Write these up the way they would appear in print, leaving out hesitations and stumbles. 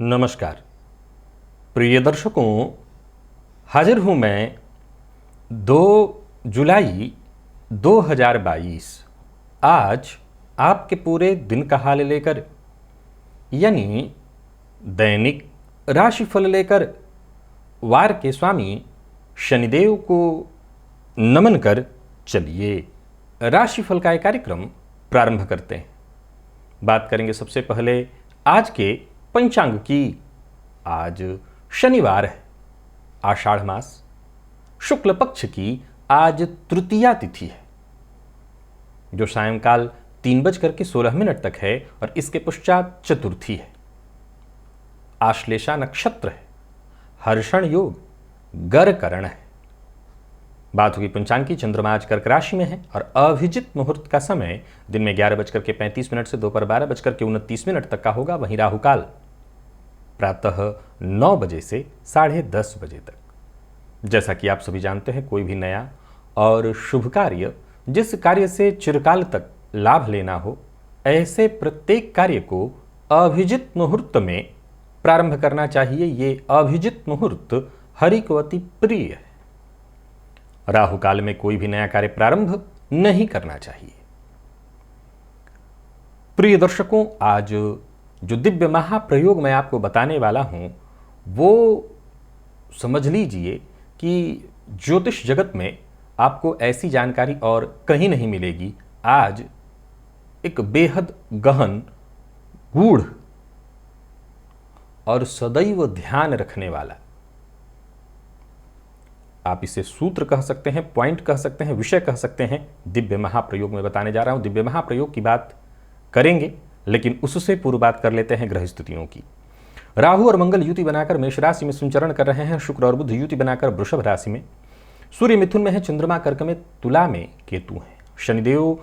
नमस्कार प्रिय दर्शकों, हाजिर हूँ मैं 2 जुलाई 2022 आज आपके पूरे दिन का हाल लेकर, यानी दैनिक राशिफल लेकर वार के स्वामी शनिदेव को नमन कर चलिए राशिफल का एक कार्यक्रम प्रारंभ करते हैं। बात करेंगे सबसे पहले आज के पंचांग की। आज शनिवार है, आषाढ़ मास, शुक्ल पक्ष की आज तृतीया तिथि है जो सायंकाल 3:16 तक है और इसके पश्चात चतुर्थी है। आश्लेषा नक्षत्र है, हर्षण योग, गर करण है। बात होगी पंचांग की। चंद्रमा आज कर्क राशि में है और अभिजित मुहूर्त का समय दिन में 11:35 से दोपहर 12:29 तक का होगा। वहीं राहुकाल प्रातः 9 बजे से 10:30 बजे तक। जैसा कि आप सभी जानते हैं, कोई भी नया और शुभ कार्य, जिस कार्य से चिरकाल तक लाभ लेना हो, ऐसे प्रत्येक कार्य को अभिजित मुहूर्त में प्रारंभ करना चाहिए। ये अभिजित मुहूर्त हरि को अति प्रिय है। राहु काल में कोई भी नया कार्य प्रारंभ नहीं करना चाहिए। प्रिय दर्शकों, आज जो दिव्य महाप्रयोग मैं आपको बताने वाला हूं, वो समझ लीजिए कि ज्योतिष जगत में आपको ऐसी जानकारी और कहीं नहीं मिलेगी। आज एक बेहद गहन, गूढ़ और सदैव ध्यान रखने वाला, आप इसे सूत्र कह सकते हैं, पॉइंट कह सकते हैं, विषय कह सकते हैं, दिव्य महाप्रयोग में बताने जा रहा हूं। दिव्य महाप्रयोग की बात करेंगे, लेकिन उससे पूर्व बात कर लेते हैं ग्रह स्थितियों की। राहु और मंगल युति बनाकर मेष राशि में संचरण कर रहे हैं। शुक्र और बुध युति बनाकर वृषभ राशि में, सूर्य मिथुन में है, चंद्रमा कर्क में, तुला में केतु है, शनिदेव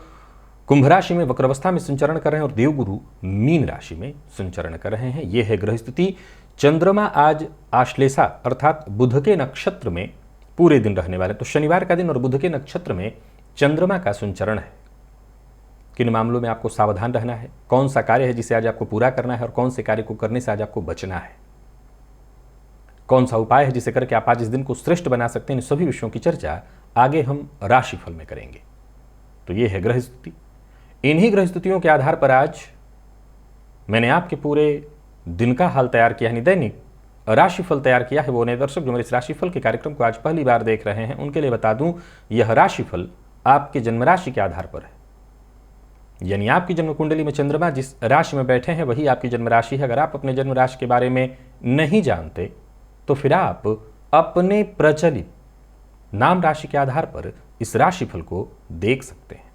कुंभ राशि में वक्रावस्था में संचरण कर रहे हैं और देवगुरु मीन राशि में संचरण कर रहे हैं। यह है ग्रह स्थिति। चंद्रमा आज आश्लेषा अर्थात बुध के नक्षत्र में पूरे दिन रहने वाले, तो शनिवार का दिन और बुध के नक्षत्र में चंद्रमा का संचरण है। किन मामलों में आपको सावधान रहना है, कौन सा कार्य है जिसे आज आपको पूरा करना है और कौन से कार्य को करने से आज आपको बचना है, कौन सा उपाय है जिसे करके आप आज इस दिन को श्रेष्ठ बना सकते हैं, इन सभी विषयों की चर्चा आगे हम राशिफल में करेंगे। तो ये है ग्रह स्थिति। इन्हीं ग्रह स्थितियों के आधार पर आज मैंने आपके पूरे दिन का हाल तैयार किया, यानी दैनिक राशिफल तैयार किया है। वो नए दर्शक जो मेरे इस राशिफल के कार्यक्रम को आज पहली बार देख रहे हैं, उनके लिए बता दूं, यह राशिफल आपके जन्म राशि के आधार पर है, यानी आपकी जन्म कुंडली में चंद्रमा जिस राशि में बैठे हैं वही आपकी जन्म राशि है। अगर आप अपने जन्म राशि के बारे में नहीं जानते तो फिर आप अपने प्रचलित नाम राशि के आधार पर इस राशिफल को देख सकते हैं।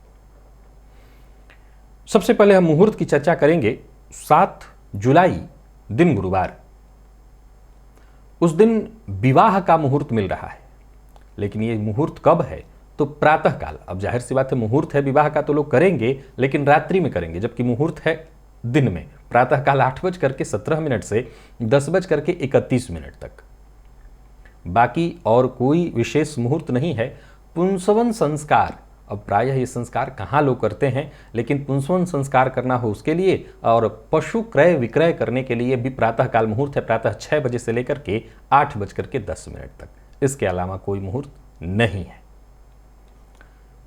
सबसे पहले हम मुहूर्त की चर्चा करेंगे। 7 जुलाई दिन गुरुवार, उस दिन विवाह का मुहूर्त मिल रहा है। लेकिन ये मुहूर्त कब है? तो प्रातः काल। अब जाहिर सी बात है, मुहूर्त है विवाह का तो लोग करेंगे, लेकिन रात्रि में करेंगे, जबकि मुहूर्त है दिन में। प्रातः काल 8:17 से 10:31 तक। बाकी और कोई विशेष मुहूर्त नहीं है। पुंसवन संस्कार, अब प्रायः ये संस्कार कहाँ लोग करते हैं, लेकिन पुंसवन संस्कार करना हो उसके लिए और पशु क्रय विक्रय करने के लिए भी प्रातः काल मुहूर्त है, प्रातः 6 बजे से लेकर के 8:10 तक। इसके अलावा कोई मुहूर्त नहीं है।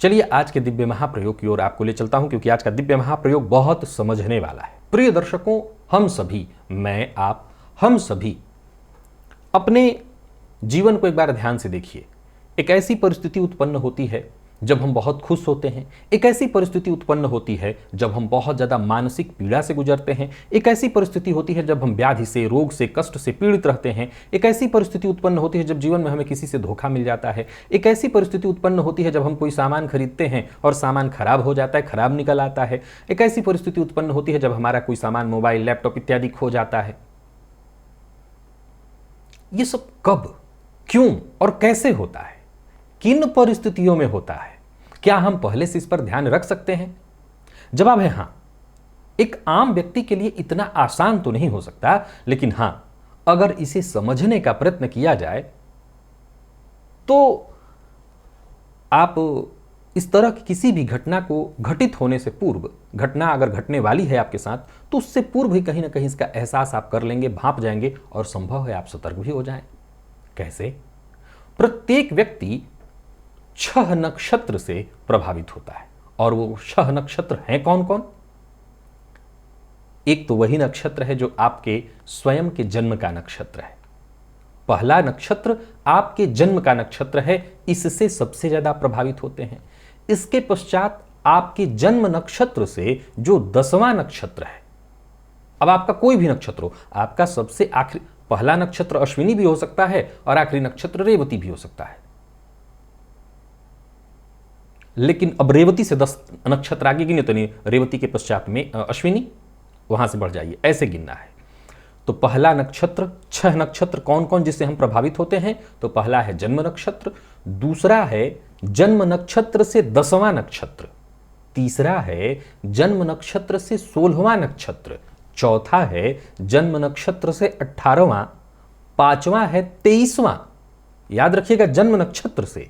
चलिए आज के दिव्य महाप्रयोग की ओर आपको ले चलता हूं, क्योंकि आज का दिव्य महाप्रयोग बहुत समझने वाला है। प्रिय दर्शकों, हम सभी, मैं, आप, हम सभी अपने जीवन को एक बार ध्यान से देखिए। एक ऐसी परिस्थिति उत्पन्न होती है जब हम बहुत खुश होते हैं, एक ऐसी परिस्थिति उत्पन्न होती है जब हम बहुत ज़्यादा मानसिक पीड़ा से गुजरते हैं, एक ऐसी परिस्थिति होती है जब हम व्याधि से, रोग से, कष्ट से पीड़ित रहते हैं, एक ऐसी परिस्थिति उत्पन्न होती है जब जीवन में हमें किसी से धोखा मिल जाता है, एक ऐसी परिस्थिति उत्पन्न होती है जब हम कोई सामान खरीदते हैं और सामान खराब हो जाता है, खराब निकल आता है, एक ऐसी परिस्थिति उत्पन्न होती है जब हमारा कोई सामान, मोबाइल, लैपटॉप इत्यादि खो जाता है। ये सब कब, क्यों और कैसे होता है, किन परिस्थितियों में होता है, क्या हम पहले से इस पर ध्यान रख सकते हैं? जवाब है हां। एक आम व्यक्ति के लिए इतना आसान तो नहीं हो सकता, लेकिन हां, अगर इसे समझने का प्रयत्न किया जाए तो आप इस तरह की किसी भी घटना को घटित होने से पूर्व, घटना अगर घटने वाली है आपके साथ, तो उससे पूर्व ही कहीं ना कहीं इसका एहसास आप कर लेंगे, भांप जाएंगे और संभव है आप सतर्क भी हो जाएं। कैसे? प्रत्येक व्यक्ति 6 नक्षत्र से प्रभावित होता है, और वो 6 नक्षत्र हैं कौन कौन? एक तो वही नक्षत्र है जो आपके स्वयं के जन्म का नक्षत्र है। पहला नक्षत्र आपके जन्म का नक्षत्र है, इससे सबसे ज्यादा प्रभावित होते हैं। इसके पश्चात आपके जन्म नक्षत्र से जो 10वां नक्षत्र है, अब आपका कोई भी नक्षत्र हो, आपका सबसे आखिरी, पहला नक्षत्र अश्विनी भी हो सकता है और आखिरी नक्षत्र रेवती भी हो सकता है, लेकिन अब रेवती से 10 नक्षत्र आगे गिने तो नहीं, रेवती के पश्चात में अश्विनी, वहां से बढ़ जाइए, ऐसे गिनना है। तो पहला नक्षत्र, 6 नक्षत्र कौन कौन जिससे हम प्रभावित होते हैं? तो पहला है जन्म नक्षत्र, दूसरा है जन्म नक्षत्र से 10वां नक्षत्र, तीसरा है जन्म नक्षत्र से 16वां नक्षत्र, चौथा है जन्म नक्षत्र से 18वां, पांचवा है 23वां। याद रखिएगा, जन्म नक्षत्र से,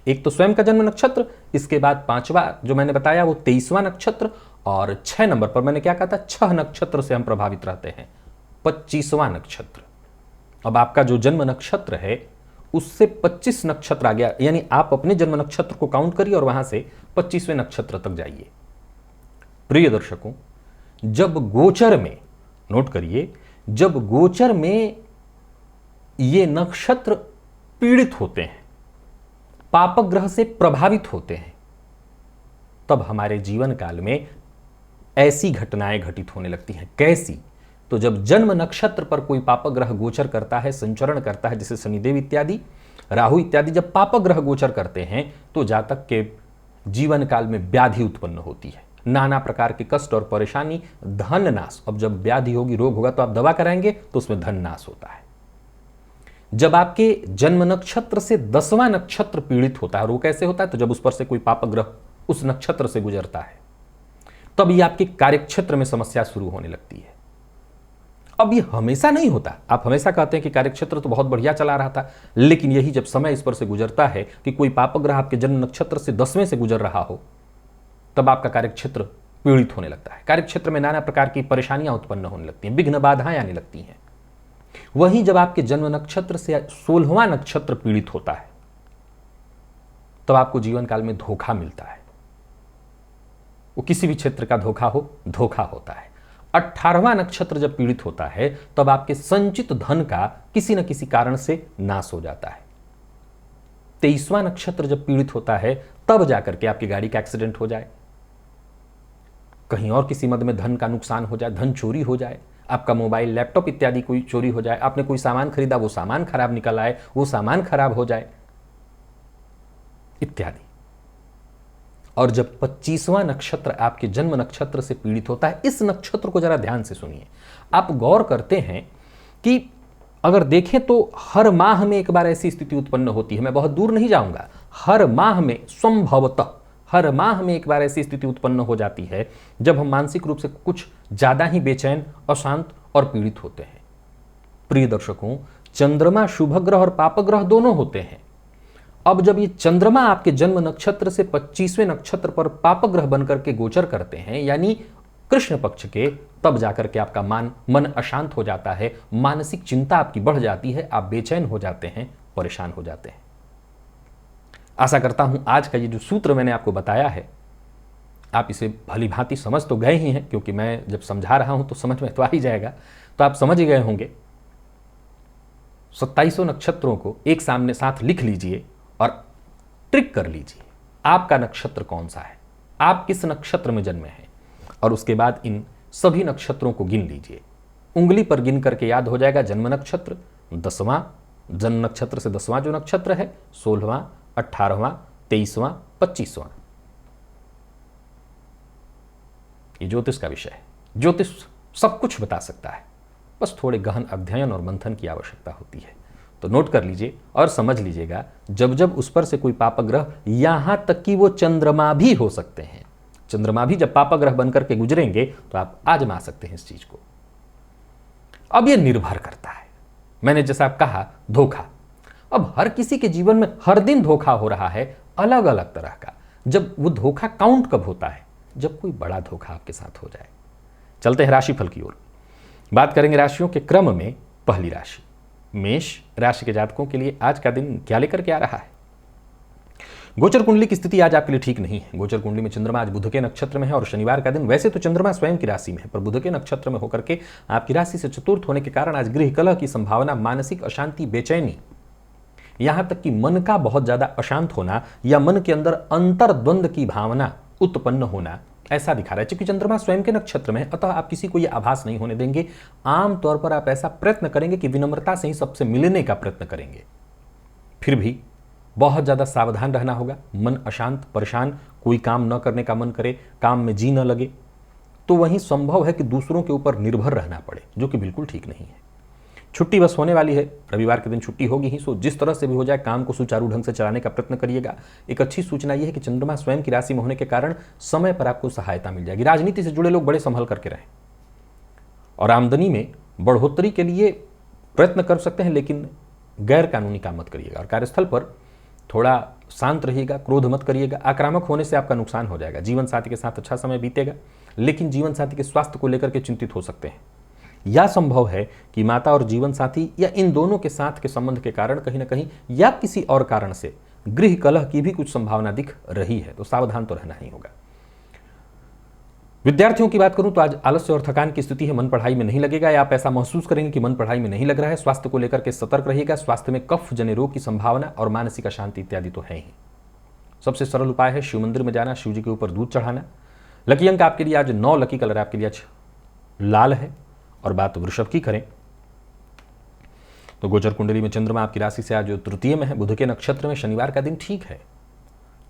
एक तो स्वयं का जन्म नक्षत्र, इसके बाद पांचवा जो मैंने बताया वो 23वां नक्षत्र, और 6 नंबर पर मैंने क्या कहा था, 6 नक्षत्र से हम प्रभावित रहते हैं, 25वां नक्षत्र। अब आपका जो जन्म नक्षत्र है उससे 25 नक्षत्र आ गया, यानी आप अपने जन्म नक्षत्र को काउंट करिए और वहां से 25वें नक्षत्र तक जाइए। प्रिय दर्शकों, जब गोचर में, नोट करिए, जब गोचर में ये नक्षत्र पीड़ित होते हैं, पापक ग्रह से प्रभावित होते हैं, तब हमारे जीवन काल में ऐसी घटनाएं घटित होने लगती हैं। कैसी? तो जब जन्म नक्षत्र पर कोई पापक ग्रह गोचर करता है, संचरण करता है, जैसे शनिदेव इत्यादि, राहु इत्यादि, जब पापक ग्रह गोचर करते हैं तो जातक के जीवन काल में व्याधि उत्पन्न होती है, नाना प्रकार के कष्ट और परेशानी, धन नाश। अब जब व्याधि होगी, रोग होगा, तो आप दवा कराएंगे तो उसमें धन नाश होता है। जब आपके जन्म नक्षत्र से 10वां नक्षत्र पीड़ित होता है, और वो कैसे होता है? तो जब उस पर से कोई पापक ग्रह उस नक्षत्र से गुजरता है, तब ये आपके कार्यक्षेत्र में समस्या शुरू होने लगती है। अब ये हमेशा नहीं होता, आप हमेशा कहते हैं कि कार्यक्षेत्र तो बहुत बढ़िया चला रहा था, लेकिन यही जब समय इस पर से गुजरता है कि कोई पापक ग्रह आपके जन्म नक्षत्र से 10वें से गुजर रहा हो, तब आपका कार्यक्षेत्र पीड़ित होने लगता है। कार्यक्षेत्र में नाना प्रकार की परेशानियां उत्पन्न होने लगती हैं, विघ्न बाधाएं आने लगती हैं। वहीं जब आपके जन्म नक्षत्र से 16वां नक्षत्र पीड़ित होता है, तब आपको जीवन काल में धोखा मिलता है। वो किसी भी क्षेत्र का धोखा हो, धोखा होता है। 18वां नक्षत्र जब पीड़ित होता है, तब आपके संचित धन का किसी न किसी कारण से नाश हो जाता है। 23वां नक्षत्र जब पीड़ित होता है, तब जाकर के आपकी गाड़ी का एक्सीडेंट हो जाए, कहीं और किसी मद में धन का नुकसान हो जाए, धन चोरी हो जाए, आपका मोबाइल, लैपटॉप इत्यादि कोई चोरी हो जाए, आपने कोई सामान खरीदा, वो सामान खराब निकल आए, वो सामान खराब हो जाए, इत्यादि। और जब 25वां नक्षत्र आपके जन्म नक्षत्र से पीड़ित होता है, इस नक्षत्र को जरा ध्यान से सुनिए। आप गौर करते हैं कि अगर देखें तो हर माह में एक बार ऐसी स्थिति उत्पन्न होती है, मैं बहुत दूर नहीं जाऊंगा, हर माह में संभवतः हर माह में एक बार ऐसी स्थिति उत्पन्न हो जाती है जब हम मानसिक रूप से कुछ ज्यादा ही बेचैन, अशांत और पीड़ित होते हैं। प्रिय दर्शकों, चंद्रमा शुभ ग्रह और पाप ग्रह दोनों होते हैं। अब जब ये चंद्रमा आपके जन्म नक्षत्र से 25वें नक्षत्र पर पाप ग्रह बनकर के गोचर करते हैं, यानी कृष्ण पक्ष के, तब जाकर के आपका मन अशांत हो जाता है, मानसिक चिंता आपकी बढ़ जाती है, आप बेचैन हो जाते हैं, परेशान हो जाते हैं। आशा करता हूं आज का ये जो सूत्र मैंने आपको बताया है, आप इसे भली भांति समझ तो गए ही हैं, क्योंकि मैं जब समझा रहा हूं तो समझ में तो आ ही जाएगा। तो आप समझ ही गए होंगे। 27 नक्षत्रों को एक सामने साथ लिख लीजिए और ट्रिक कर लीजिए, आपका नक्षत्र कौन सा है, आप किस नक्षत्र में जन्मे हैं, और उसके बाद इन सभी नक्षत्रों को गिन लीजिए। उंगली पर गिन करके याद हो जाएगा। जन्म नक्षत्र 10वां, जन्म नक्षत्र से 10वां जो नक्षत्र है 16वां, 18वां, 23वां, 25वां। ये ज्योतिष का विषय है। ज्योतिष सब कुछ बता सकता है, बस थोड़े गहन अध्ययन और मंथन की आवश्यकता होती है। तो नोट कर लीजिए और समझ लीजिएगा, जब जब उस पर से कोई पापग्रह, यहां तक कि वो चंद्रमा भी हो सकते हैं, चंद्रमा भी जब पापग्रह बनकर के गुजरेंगे तो आप आजमा सकते हैं इस चीज को। अब ये निर्भर करता है, मैंने जैसा आप कहा धोखा, अब हर किसी के जीवन में हर दिन धोखा हो रहा है अलग अलग तरह का। जब वो धोखा काउंट कब होता है? जब कोई बड़ा धोखा आपके साथ हो जाए। चलते हैं राशिफल की ओर, बात करेंगे राशियों के क्रम में। पहली राशि मेष राशि के जातकों के लिए आज का दिन क्या लेकर के आ रहा है? गोचर कुंडली की स्थिति आज आपके लिए ठीक नहीं है। गोचर कुंडली में चंद्रमा आज बुध के नक्षत्र में है और शनिवार का दिन वैसे तो चंद्रमा स्वयं की राशि में है, पर बुध के नक्षत्र में होकर के आपकी राशि से चतुर्थ होने के कारण आज गृह कलह की संभावना, मानसिक अशांति, बेचैनी, यहां तक कि मन का बहुत ज्यादा अशांत होना या मन के अंदर अंतर्द्वंद की भावना उत्पन्न होना, ऐसा दिखा रहा है। क्योंकि चंद्रमा स्वयं के नक्षत्र में है, अतः आप किसी को यह आभास नहीं होने देंगे। आमतौर पर आप ऐसा प्रयत्न करेंगे कि विनम्रता से ही सबसे मिलने का प्रयत्न करेंगे, फिर भी बहुत ज्यादा सावधान रहना होगा। मन अशांत, परेशान, कोई काम न करने का मन करे, काम में जी न लगे, तो वहीं संभव है कि दूसरों के ऊपर निर्भर रहना पड़े, जो कि बिल्कुल ठीक नहीं है। छुट्टी बस होने वाली है, रविवार के दिन छुट्टी होगी ही, सो जिस तरह से भी हो जाए काम को सुचारू ढंग से चलाने का प्रयत्न करिएगा। एक अच्छी सूचना यह है कि चंद्रमा स्वयं की राशि में होने के कारण समय पर आपको सहायता मिल जाएगी। राजनीति से जुड़े लोग बड़े संभल करके रहें और आमदनी में बढ़ोतरी के लिए प्रयत्न कर सकते हैं, लेकिन गैर कानूनी काम मत करिएगा। और कार्यस्थल पर थोड़ा शांत रहिएगा, क्रोध मत करिएगा। आक्रामक होने से आपका नुकसान हो जाएगा। जीवन साथी के साथ अच्छा समय बीतेगा, लेकिन जीवन साथी के स्वास्थ्य को लेकर के चिंतित हो सकते हैं। या संभव है कि माता और जीवन साथी या इन दोनों के साथ के संबंध के कारण कहीं ना कहीं या किसी और कारण से गृह कलह की भी कुछ संभावना दिख रही है, तो सावधान तो रहना ही होगा। विद्यार्थियों की बात करूं तो आज आलस्य और थकान की स्थिति है, मन पढ़ाई में नहीं लगेगा या आप ऐसा महसूस करेंगे कि मन पढ़ाई में नहीं लग रहा है। स्वास्थ्य को लेकर के सतर्क रहिएगा। स्वास्थ्य में कफ जन्य रोग की संभावना और मानसिक अशांति इत्यादि तो है ही। सबसे सरल उपाय है शिव मंदिर में जाना, शिव जी के ऊपर दूध चढ़ाना। लकी अंक आपके लिए आज 9, लकी कलर आपके लिए आज लाल है। और बात वृषभ की करें तो गोचर कुंडली में चंद्रमा आपकी राशि से आज तृतीय में है, बुध के नक्षत्र में, शनिवार का दिन ठीक है।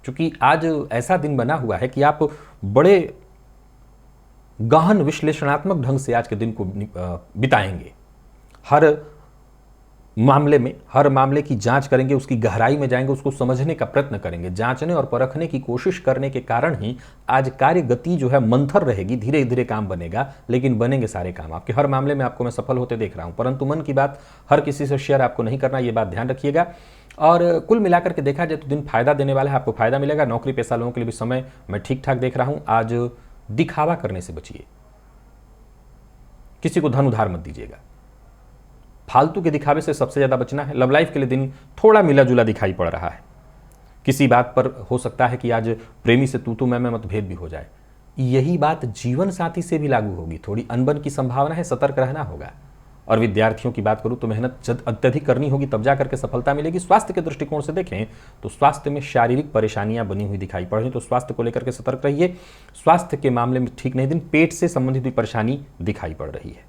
क्योंकि आज ऐसा दिन बना हुआ है कि आप बड़े गहन विश्लेषणात्मक ढंग से आज के दिन को बिताएंगे। हर मामले की जांच करेंगे, उसकी गहराई में जाएंगे, उसको समझने का प्रयत्न करेंगे। जांचने और परखने की कोशिश करने के कारण ही आज कार्य गति जो है मंथर रहेगी, धीरे धीरे काम बनेगा, लेकिन बनेंगे सारे काम आपके। हर मामले में आपको मैं सफल होते देख रहा हूं, परंतु मन की बात हर किसी से शेयर आपको नहीं करना, ये बात ध्यान रखिएगा। और कुल मिलाकर के देखा जाए तो दिन फायदा देने वाला है, आपको फायदा मिलेगा। नौकरी पेशा लोगों के लिए भी समय मैं ठीक ठाक देख रहा हूं। आज दिखावा करने से बचिए, किसी को धन उधार मत दीजिएगा, फालतू के दिखावे से सबसे ज्यादा बचना है। लव लाइफ के लिए दिन थोड़ा मिला जुला दिखाई पड़ रहा है। किसी बात पर हो सकता है कि आज प्रेमी से तू मैं मतभेद भी हो जाए। यही बात जीवन साथी से भी लागू होगी, थोड़ी अनबन की संभावना है, सतर्क रहना होगा। और विद्यार्थियों की बात करूं तो मेहनत अत्यधिक करनी होगी, तब जाकर के सफलता मिलेगी। स्वास्थ्य के दृष्टिकोण से देखें तो स्वास्थ्य में शारीरिक परेशानियां बनी हुई दिखाई पड़ रही, तो स्वास्थ्य को लेकर के सतर्क रहिए। स्वास्थ्य के मामले में ठीक नहीं दिन, पेट से संबंधित भी परेशानी दिखाई पड़ रही है।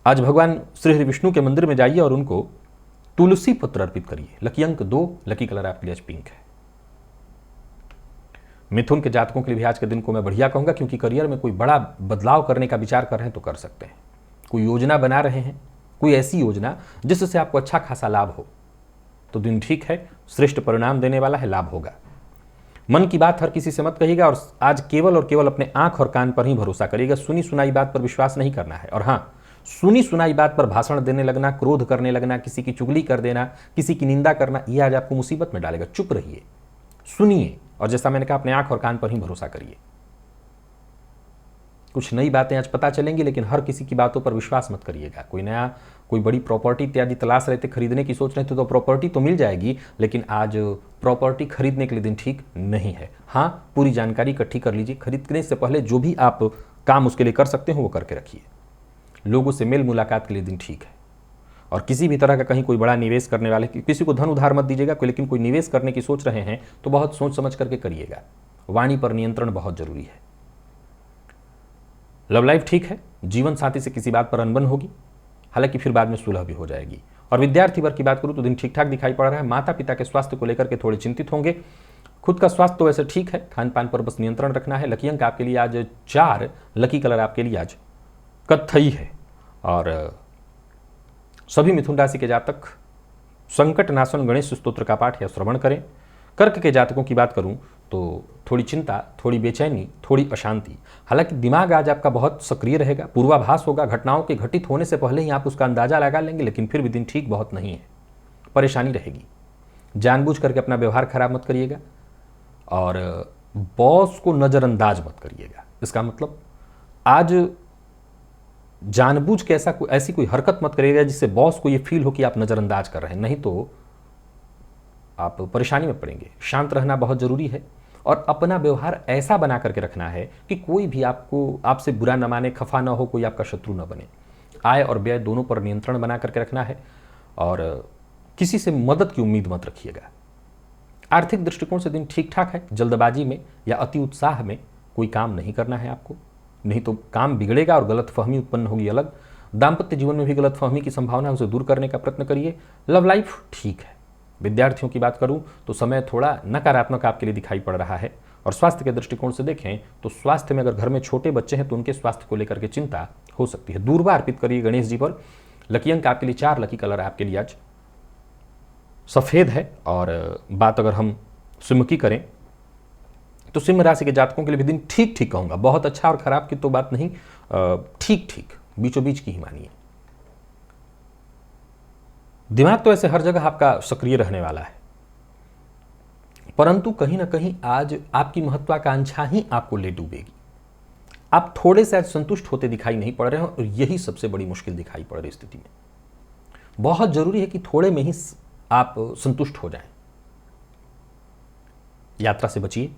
आज भगवान श्री हरि विष्णु के मंदिर में जाइए और उनको तुलसी पत्र अर्पित करिए। लकी अंक 2, लकी कलर आपके लिए आज पिंक है। मिथुन के जातकों के लिए भी आज के दिन को मैं बढ़िया कहूंगा, क्योंकि करियर में कोई बड़ा बदलाव करने का विचार कर रहे हैं तो कर सकते हैं। कोई योजना बना रहे हैं, कोई ऐसी योजना जिससे आपको अच्छा खासा लाभ हो, तो दिन ठीक है, श्रेष्ठ परिणाम देने वाला है, लाभ होगा। मन की बात हर किसी से मत कहिएगा और आज केवल और केवल अपने आंख और कान पर ही भरोसा करिएगा। सुनी सुनाई बात पर विश्वास नहीं करना है। और हाँ, सुनी सुनाई बात पर भाषण देने लगना, क्रोध करने लगना, किसी की चुगली कर देना, किसी की निंदा करना, यह आज आपको मुसीबत में डालेगा। चुप रहिए, सुनिए और जैसा मैंने कहा अपने आंख और कान पर ही भरोसा करिए। कुछ नई बातें आज पता चलेंगी, लेकिन हर किसी की बातों पर विश्वास मत करिएगा। कोई बड़ी प्रॉपर्टी इत्यादि तलाश रहे थे, खरीदने की सोच रहे थे, तो प्रॉपर्टी तो मिल जाएगी, लेकिन आज प्रॉपर्टी खरीदने के लिए दिन ठीक नहीं है। हाँ, पूरी जानकारी इकट्ठी कर लीजिए। खरीदने से पहले जो भी आप काम उसके लिए कर सकते हो वो करके रखिए। लोगों से मेल मुलाकात के लिए दिन ठीक है। और किसी भी तरह का कहीं कोई बड़ा निवेश करने वाले, किसी को धन उधार मत दीजिएगा, लेकिन कोई निवेश करने की सोच रहे हैं तो बहुत सोच समझ करके करिएगा। वाणी पर नियंत्रण बहुत जरूरी है। लव लाइफ ठीक है, जीवन साथी से किसी बात पर अनबन होगी, हालांकि फिर बाद में सुलह भी हो जाएगी। और विद्यार्थी वर्ग की बात करूं तो दिन ठीक ठाक दिखाई पड़ रहा है। माता पिता के स्वास्थ्य को लेकर के थोड़े चिंतित होंगे। खुद का स्वास्थ्य तो वैसे ठीक है, खान पान पर बस नियंत्रण रखना है। लकी अंक आपके लिए आज 4, लकी कलर आपके लिए आज कत्थई है। और सभी मिथुन राशि के जातक संकट नाशन गणेश स्तोत्र का पाठ या श्रवण करें। कर्क के जातकों की बात करूं तो थोड़ी चिंता, थोड़ी बेचैनी, थोड़ी अशांति। हालांकि दिमाग आज आपका बहुत सक्रिय रहेगा, पूर्वाभास होगा, घटनाओं के घटित होने से पहले ही आप उसका अंदाजा लगा लेंगे, लेकिन फिर भी दिन ठीक बहुत नहीं है, परेशानी रहेगी। जानबूझ करके अपना व्यवहार खराब मत करिएगा और बॉस को नज़रअंदाज मत करिएगा। इसका मतलब आज जानबूझ के ऐसी कोई हरकत मत करिएगा जिससे बॉस को ये फील हो कि आप नज़रअंदाज कर रहे हैं, नहीं तो आप परेशानी में पड़ेंगे। शांत रहना बहुत ज़रूरी है और अपना व्यवहार ऐसा बना करके रखना है कि कोई भी आपसे बुरा न माने, खफा ना हो, कोई आपका शत्रु न बने। आय और व्यय दोनों पर नियंत्रण बना करके रखना है और किसी से मदद की उम्मीद मत रखिएगा। आर्थिक दृष्टिकोण से दिन ठीक ठाक है। जल्दबाजी में या अति उत्साह में कोई काम नहीं करना है आपको, नहीं तो काम बिगड़ेगा और गलतफहमी उत्पन्न होगी अलग। दाम्पत्य जीवन में भी गलतफहमी की संभावना है, उसे दूर करने का प्रयत्न करिए। लव लाइफ ठीक है। विद्यार्थियों की बात करूं तो समय थोड़ा नकारात्मक आपके लिए दिखाई पड़ रहा है और स्वास्थ्य के दृष्टिकोण से देखें तो स्वास्थ्य में अगर घर में छोटे बच्चे हैं तो उनके स्वास्थ्य को लेकर के चिंता हो सकती है। दूर्वा अर्पित करिए गणेश जी पर। लकी अंक आपके लिए 4, लकी कलर आपके लिए आज सफ़ेद है। और बात अगर हम सिंह की करें तो सिंह राशि के जातकों के लिए भी दिन ठीक ठीक कहूँगा, बहुत अच्छा और खराब की तो बात नहीं, ठीक ठीक बीचों बीच की ही मानिए। दिमाग तो ऐसे हर जगह आपका सक्रिय रहने वाला है, परंतु कहीं ना कहीं आज आपकी महत्वाकांक्षा ही आपको ले डूबेगी। आप थोड़े से संतुष्ट होते दिखाई नहीं पड़ रहे हैं और यही सबसे बड़ी मुश्किल दिखाई पड़ रही स्थिति में। बहुत जरूरी है कि थोड़े में ही आप संतुष्ट हो जाएं। यात्रा से बचिए।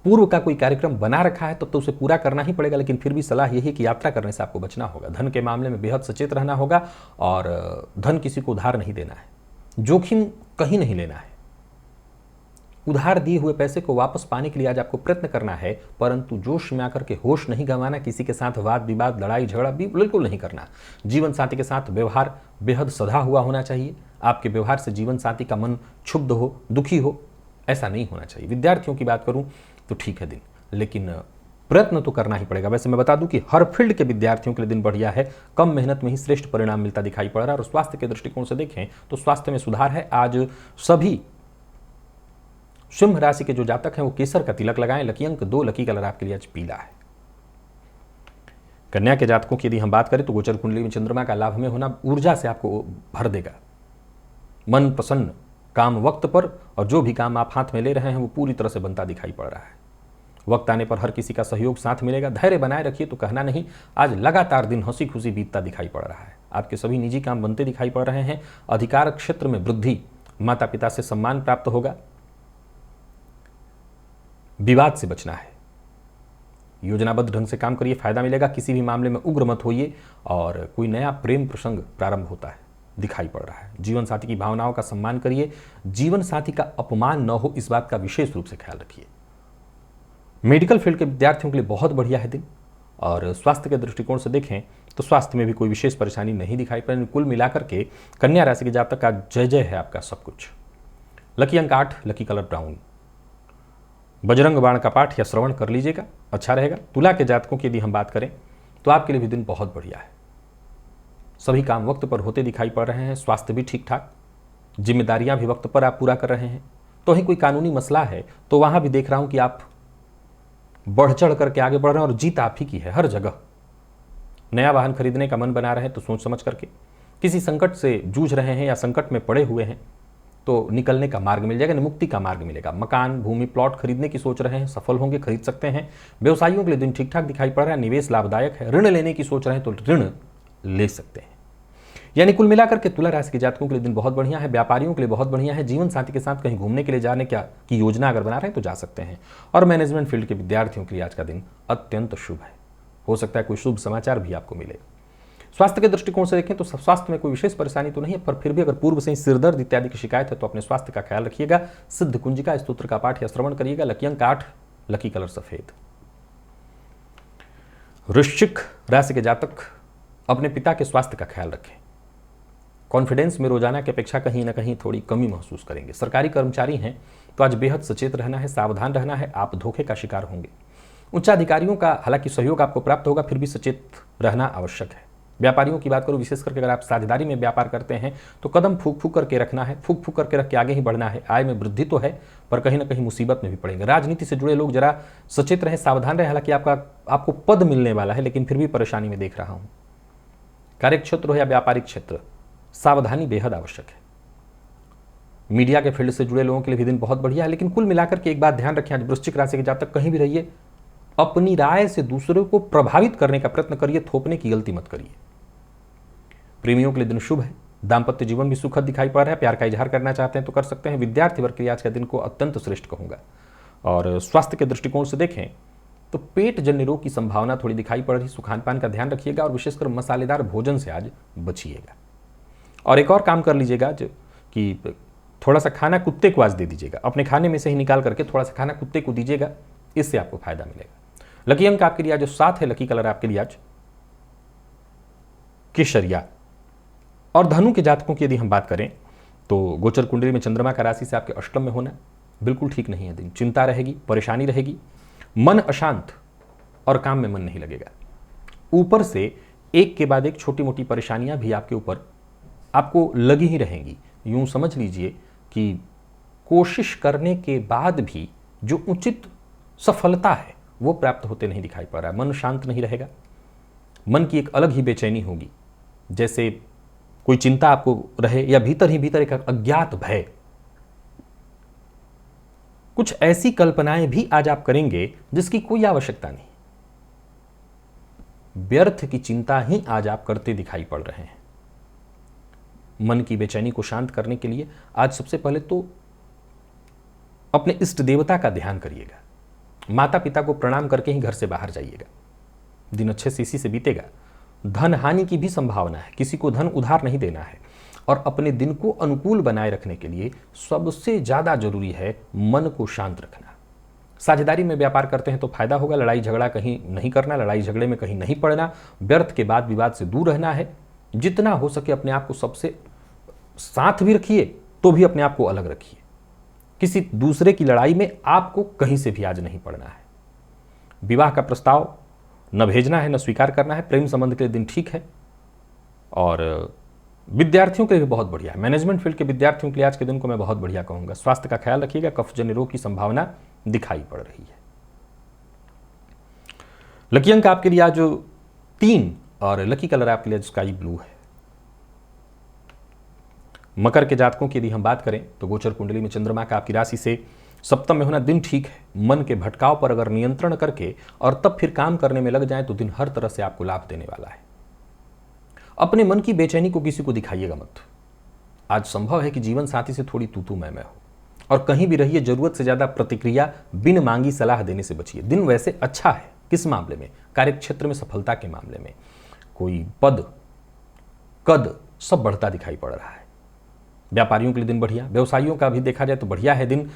पूर्व का कोई कार्यक्रम बना रखा है तो उसे पूरा करना ही पड़ेगा, लेकिन फिर भी सलाह यही है कि यात्रा करने से आपको बचना होगा। धन के मामले में बेहद सचेत रहना होगा और धन किसी को उधार नहीं देना है, जोखिम कहीं नहीं लेना है। उधार दिए हुए पैसे को वापस पाने के लिए आज आपको प्रयत्न करना है, परंतु जोश में आकर के होश नहीं गंवाना। किसी के साथ वाद विवाद, लड़ाई झगड़ा भी बिल्कुल नहीं करना। जीवन साथी के साथ व्यवहार बेहद सधा हुआ होना चाहिए। आपके व्यवहार से जीवन साथी का मन क्षुब्ध हो, दुखी हो, ऐसा नहीं होना चाहिए। विद्यार्थियों की बात करूं तो ठीक है दिन, लेकिन प्रयत्न तो करना ही पड़ेगा। वैसे मैं बता दूं कि हर फील्ड के विद्यार्थियों के लिए दिन बढ़िया है। कम मेहनत में ही श्रेष्ठ परिणाम मिलता दिखाई पड़ रहा है। और स्वास्थ्य के दृष्टिकोण से देखें तो स्वास्थ्य में सुधार है। आज सभी सिंह राशि के जो जातक हैं वो केसर का तिलक लगाएं। लकी अंक 2, लकी कलर आपके लिए आज पीला है। कन्या के जातकों की यदि हम बात करें तो गोचर कुंडली में चंद्रमा का लाभ में होना ऊर्जा से आपको भर देगा। मन प्रसन्न, काम वक्त पर, और जो भी काम आप हाथ में ले रहे हैं वो पूरी तरह से बनता दिखाई पड़ रहा है। वक्त आने पर हर किसी का सहयोग साथ मिलेगा। धैर्य बनाए रखिए तो कहना नहीं। आज लगातार दिन हंसी खुशी बीतता दिखाई पड़ रहा है। आपके सभी निजी काम बनते दिखाई पड़ रहे हैं। अधिकार क्षेत्र में वृद्धि, माता पिता से सम्मान प्राप्त होगा। विवाद से बचना है। योजनाबद्ध ढंग से काम करिए, फायदा मिलेगा। किसी भी मामले में उग्र मत होइए और कोई नया प्रेम प्रसंग प्रारंभ होता है दिखाई पड़ रहा है। जीवन साथी की भावनाओं का सम्मान करिए। जीवन साथी का अपमान न हो, इस बात का विशेष रूप से ख्याल रखिए। मेडिकल फील्ड के विद्यार्थियों के लिए बहुत बढ़िया है दिन। और स्वास्थ्य के दृष्टिकोण से देखें तो स्वास्थ्य में भी कोई विशेष परेशानी नहीं दिखाई पड़। कुल मिलाकर के कन्या राशि के जातक का जय जय है आपका सब कुछ। लकी अंक 8, लकी कलर ब्राउन। बजरंग बाण का पाठ या श्रवण कर लीजिएगा, अच्छा रहेगा। तुला के जातकों की यदि हम बात करें तो आपके लिए भी दिन बहुत बढ़िया है। सभी काम वक्त पर होते दिखाई पड़ रहे हैं। स्वास्थ्य भी ठीक ठाक, जिम्मेदारियां भी वक्त पर आप पूरा कर रहे हैं। तो ही कोई कानूनी मसला है तो वहां भी देख रहा हूं कि आप बढ़ चढ़ करके आगे बढ़ रहे हैं और जीत आप ही की है हर जगह। नया वाहन खरीदने का मन बना रहे हैं तो सोच समझ करके। किसी संकट से जूझ रहे हैं या संकट में पड़े हुए हैं तो निकलने का मार्ग मिल जाएगा, मुक्ति का मार्ग मिलेगा। मकान, भूमि, प्लॉट खरीदने की सोच रहे हैं, सफल होंगे, खरीद सकते हैं। व्यवसायियों के लिए दिन ठीक ठाक दिखाई पड़ रहा है। निवेश लाभदायक है। ऋण लेने की सोच रहे हैं तो ऋण ले सकते हैं। यानी कुल मिलाकर के तुला राशि के जातकों के लिए दिन बहुत बढ़िया है। व्यापारियों के लिए बहुत बढ़िया है। जीवन साथी के साथ कहीं घूमने के लिए जाने की योजना अगर बना रहे हैं तो जा सकते हैं। और मैनेजमेंट फील्ड के विद्यार्थियों के लिए आज का दिन अत्यंत शुभ है। हो सकता है कोई शुभ समाचार भी आपको मिले। स्वास्थ्य के दृष्टिकोण से देखें तो स्वास्थ्य में कोई विशेष परेशानी तो नहीं है, पर फिर भी अगर पूर्व से ही सिरदर्द इत्यादि की शिकायत है तो अपने स्वास्थ्य का ख्याल रखिएगा। सिद्ध कुंजिका स्तोत्र का पाठ या श्रवण करिएगा। लकी अंक 8, लकी कलर सफेद। वृश्चिक राशि के जातक अपने पिता के स्वास्थ्य का ख्याल रखें। कॉन्फिडेंस में रोजाना की अपेक्षा कहीं ना कहीं थोड़ी कमी महसूस करेंगे। सरकारी कर्मचारी हैं तो आज बेहद सचेत रहना है, सावधान रहना है। आप धोखे का शिकार होंगे। उच्चाधिकारियों का हालांकि सहयोग आपको प्राप्त होगा, फिर भी सचेत रहना आवश्यक है। व्यापारियों की बात करूं, विशेष करके अगर आप साझेदारी में व्यापार करते हैं तो कदम फूक फूक करके रखना है, फूक फूक करके रख के आगे ही बढ़ना है। आय में वृद्धि तो है पर कहीं ना कहीं मुसीबत में भी पड़ेंगे। राजनीति से जुड़े लोग जरा सचेत रहें, सावधान रहें। हालांकि आपको पद मिलने वाला है, लेकिन फिर भी परेशानी में देख रहा हूं। कार्यक्षेत्र हो या व्यापारिक क्षेत्र, सावधानी बेहद आवश्यक है। मीडिया के फील्ड से जुड़े लोगों के लिए भी दिन बहुत बढ़िया है, लेकिन कुल मिलाकर के एक बात ध्यान रखें, आज वृश्चिक राशि के जातक कहीं भी रहिए, अपनी राय से दूसरों को प्रभावित करने का प्रयत्न करिए, थोपने की गलती मत करिए। प्रेमियों के लिए दिन शुभ है, दाम्पत्य जीवन भी सुखद दिखाई पड़ रहा है। प्यार का इजहार करना चाहते हैं तो कर सकते हैं। विद्यार्थी वर्ग के लिए आज का दिन को अत्यंत श्रेष्ठ कहूंगा। और स्वास्थ्य के दृष्टिकोण से देखें तो पेट जन्य रोग की संभावना थोड़ी दिखाई पड़ रही। सुखान पान का ध्यान रखिएगा और विशेषकर मसालेदार भोजन से आज बचिएगा। और एक और काम कर लीजिएगा कि थोड़ा सा खाना कुत्ते को आज दे दीजिएगा, अपने खाने में से ही निकाल करके थोड़ा सा खाना कुत्ते को दीजिएगा, इससे आपको फायदा मिलेगा। लकी अंक आपके लिए आज जो 7 है, लकी कलर आपके लिए आज केसरिया। और धनु के जातकों की यदि हम बात करें तो गोचर कुंडली में चंद्रमा का राशि से आपके अष्टम में होना बिल्कुल ठीक नहीं है। दिन चिंता रहेगी, परेशानी रहेगी, मन अशांत और काम में मन नहीं लगेगा। ऊपर से एक के बाद एक छोटी मोटी परेशानियां भी आपके ऊपर आपको लगी ही रहेंगी। यूं समझ लीजिए कि कोशिश करने के बाद भी जो उचित सफलता है वो प्राप्त होते नहीं दिखाई पड़ रहा है। मन शांत नहीं रहेगा, मन की एक अलग ही बेचैनी होगी, जैसे कोई चिंता आपको रहे या भीतर ही भीतर एक अज्ञात भय। कुछ ऐसी कल्पनाएं भी आज आप करेंगे जिसकी कोई आवश्यकता नहीं। व्यर्थ की चिंता ही आज आप करते दिखाई पड़ रहे हैं। मन की बेचैनी को शांत करने के लिए आज सबसे पहले तो अपने इष्ट देवता का ध्यान करिएगा। माता पिता को प्रणाम करके ही घर से बाहर जाइएगा। दिन अच्छे से इसी से बीतेगा। धन हानि की भी संभावना है, किसी को धन उधार नहीं देना है। और अपने दिन को अनुकूल बनाए रखने के लिए सबसे ज्यादा जरूरी है मन को शांत रखना। साझेदारी में व्यापार करते हैं तो फायदा होगा। लड़ाई झगड़ा कहीं नहीं करना, लड़ाई झगड़े में कहीं नहीं पड़ना, व्यर्थ के बाद विवाद से दूर रहना है। जितना हो सके अपने आप को सबसे साथ भी रखिए तो भी अपने आप को अलग रखिए। किसी दूसरे की लड़ाई में आपको कहीं से भी आज नहीं पड़ना है। विवाह का प्रस्ताव न भेजना है न स्वीकार करना है। प्रेम संबंध के लिए दिन ठीक है। और विद्यार्थियों के लिए बहुत बढ़िया है। मैनेजमेंट फील्ड के विद्यार्थियों के लिए आज के दिन को मैं बहुत बढ़िया कहूंगा। स्वास्थ्य का ख्याल रखिएगा, कफजन्य रोग की संभावना दिखाई पड़ रही है। लकी अंक आपके लिए आज 3 और लकी कलर आपके लिए स्काई ब्लू है। मकर के जातकों की यदि हम बात करें तो गोचर कुंडली में चंद्रमा का आपकी राशि से सप्तम में होना दिन ठीक है। मन के भटकाव पर अगर नियंत्रण करके और तब फिर काम करने में लग जाए तो दिन हर तरह से आपको लाभ देने वाला है। अपने मन की बेचैनी को किसी को दिखाइएगा मत। आज संभव है कि जीवन साथी से थोड़ी तू मैं हो। और कहीं भी रहिए, जरूरत से ज्यादा प्रतिक्रिया, बिन मांगी सलाह देने से बचिए। दिन वैसे अच्छा है, किस मामले में? कार्यक्षेत्र में सफलता के मामले में। कोई पद कद सब बढ़ता दिखाई पड़ रहा है। व्यापारियों के लिए दिन बढ़िया। व्यवसायियों का भी देखा जाए तो बढ़िया है दिन।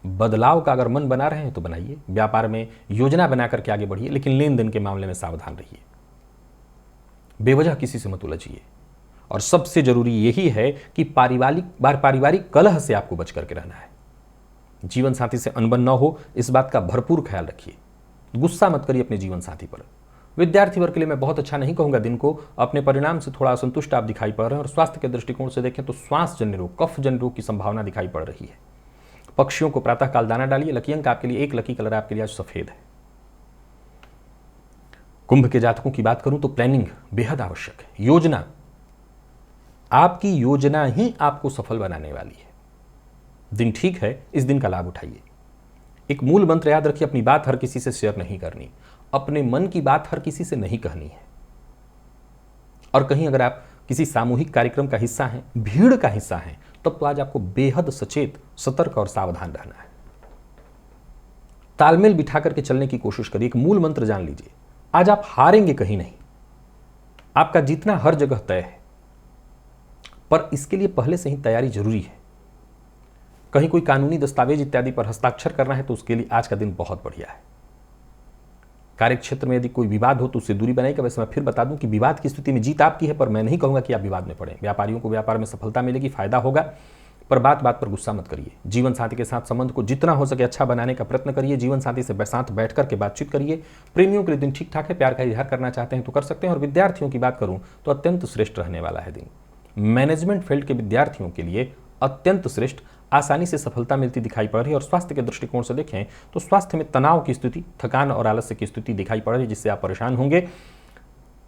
बदलाव का अगर मन बना रहे हैं तो बनाइए। व्यापार में योजना बना करके आगे बढ़िए, लेकिन लेन देन के मामले में सावधान रहिए। बेवजह किसी से मत उलझिए। और सबसे जरूरी यही है कि पारिवारिक कलह से आपको बच करके रहना है। जीवन साथी से अनबन न हो, इस बात का भरपूर ख्याल रखिए। गुस्सा मत करिए अपने जीवन साथी पर। विद्यार्थी वर्ग के लिए मैं बहुत अच्छा नहीं कहूंगा दिन को। अपने परिणाम से थोड़ा असंतुष्ट आप दिखाई पड़ रहे हैं। और स्वास्थ्य के दृष्टिकोण से देखें तो श्वास जन्य रोग, कफ जन्य रोग की संभावना दिखाई पड़ रही है। पक्षियों को प्रातः काल दाना डालिए। लकी अंक आपके लिए 1, लकी कलर आपके लिए आज सफेद है। कुंभ के जातकों की बात करूं तो प्लानिंग बेहद आवश्यक है। योजना, आपकी योजना ही आपको सफल बनाने वाली है। दिन ठीक है, इस दिन का लाभ उठाइए। एक मूल मंत्र याद रखिए, अपनी बात हर किसी से शेयर नहीं करनी। अपने मन की बात हर किसी से नहीं कहनी है। और कहीं अगर आप किसी सामूहिक कार्यक्रम का हिस्सा हैं, भीड़ का हिस्सा हैं, तब तो आज आपको बेहद सचेत, सतर्क और सावधान रहना है। तालमेल बिठा करके चलने की कोशिश करिए। एक मूल मंत्र जान लीजिए, आज आप हारेंगे कहीं नहीं। आपका जीतना हर जगह तय है, पर इसके लिए पहले से ही तैयारी जरूरी है। कहीं कोई कानूनी दस्तावेज इत्यादि पर हस्ताक्षर करना है तो उसके लिए आज का दिन बहुत बढ़िया है। कार्यक्षेत्र में यदि कोई विवाद हो तो उससे दूरी बनाएगा। वैसे मैं फिर बता दूं कि विवाद की स्थिति में जीत आपकी है, पर मैं नहीं कहूंगा कि आप विवाद में पड़े। व्यापारियों को व्यापार में सफलता मिलेगी, फायदा होगा। पर बात बात पर गुस्सा मत करिए। जीवन साथी के साथ संबंध को जितना हो सके अच्छा बनाने का प्रयत्न करिए। जीवन साथी से साथ बैठ करके बातचीत करिए। प्रेमियों के लिए दिन ठीक ठाक है, प्यार का इजहार करना चाहते हैं तो कर सकते हैं। और विद्यार्थियों की बात करूं तो अत्यंत श्रेष्ठ रहने वाला है दिन। मैनेजमेंट फील्ड के विद्यार्थियों के लिए अत्यंत श्रेष्ठ, आसानी से सफलता मिलती दिखाई पड़ रही है। और स्वास्थ्य के दृष्टिकोण से देखें तो स्वास्थ्य में तनाव की स्थिति, थकान और आलस्य की स्थिति दिखाई पड़ रही है, जिससे आप परेशान होंगे।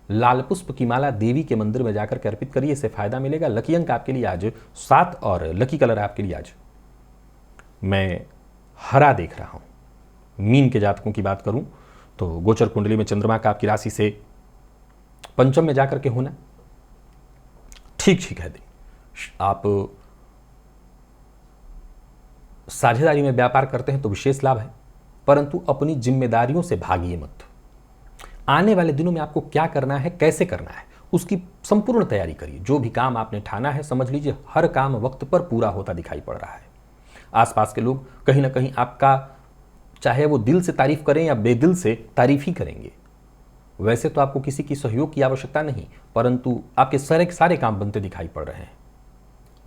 लाल पुष्प की माला देवी के मंदिर में जाकर के अर्पित करिए, इससे फायदा मिलेगा। लकी अंक आपके लिए आज 7 और लकी कलर आपके लिए आज मैं हरा देख रहा हूं। मीन के जातकों की बात करूं तो गोचर कुंडली में चंद्रमा का आपकी राशि से पंचम में जाकर के होना ठीक ठीक है। आप साझेदारी में व्यापार करते हैं तो विशेष लाभ है, परंतु अपनी जिम्मेदारियों से भागिए मत। आने वाले दिनों में आपको क्या करना है, कैसे करना है, उसकी संपूर्ण तैयारी करिए। जो भी काम आपने ठाना है, समझ लीजिए हर काम वक्त पर पूरा होता दिखाई पड़ रहा है। आसपास के लोग कहीं ना कहीं आपका, चाहे वो दिल से तारीफ करें या बेदिल से तारीफ ही करेंगे। वैसे तो आपको किसी की सहयोग की आवश्यकता नहीं, परंतु आपके सारे काम बनते दिखाई पड़ रहे हैं।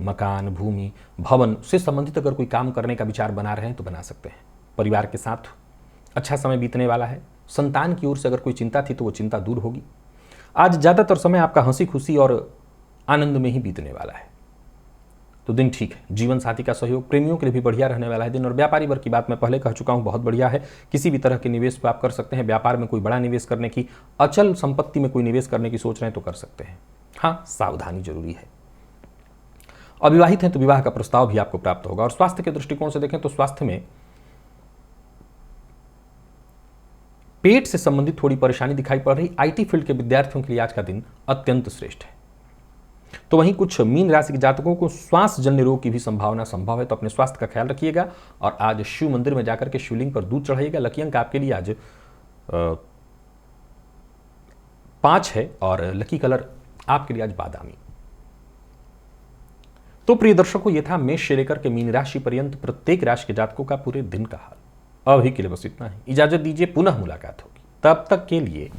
मकान, भूमि, भवन से संबंधित अगर कोई काम करने का विचार बना रहे हैं तो बना सकते हैं। परिवार के साथ अच्छा समय बीतने वाला है। संतान की ओर से अगर कोई चिंता थी तो वो चिंता दूर होगी। आज ज़्यादातर समय आपका हंसी खुशी और आनंद में ही बीतने वाला है, तो दिन ठीक है। जीवन साथी का सहयोग प्रेमियों के लिए भी बढ़िया रहने वाला है दिन। और व्यापारी वर्ग की बात मैं पहले कह चुका हूं, बहुत बढ़िया है। किसी भी तरह के निवेश पर आप कर सकते हैं। व्यापार में कोई बड़ा निवेश करने की, अचल संपत्ति में कोई निवेश करने की सोच रहे हैं तो कर सकते हैं। हाँ, सावधानी जरूरी है। अविवाहित हैं तो विवाह का प्रस्ताव भी आपको प्राप्त होगा। और स्वास्थ्य के दृष्टिकोण से देखें तो स्वास्थ्य में पेट से संबंधित थोड़ी परेशानी दिखाई पड़ रही। आईटी फील्ड के विद्यार्थियों के लिए आज का दिन अत्यंत श्रेष्ठ है। तो वहीं कुछ मीन राशि के जातकों को श्वास जन्य रोग की भी संभावना संभव है, तो अपने स्वास्थ्य का ख्याल रखिएगा। और आज शिव मंदिर में जाकर के शिवलिंग पर दूध चढ़ाइएगा। लकी अंक आपके लिए आज 5 है और लकी कलर आपके लिए आज बादामी। तो प्रिय दर्शकों, ये था मेष से लेकर के मीन राशि पर्यंत प्रत्येक राशि के जातकों का पूरे दिन का हाल। अभी के लिए बस इतना ही। इजाजत दीजिए, पुनः मुलाकात होगी। तब तक के लिए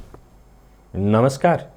नमस्कार।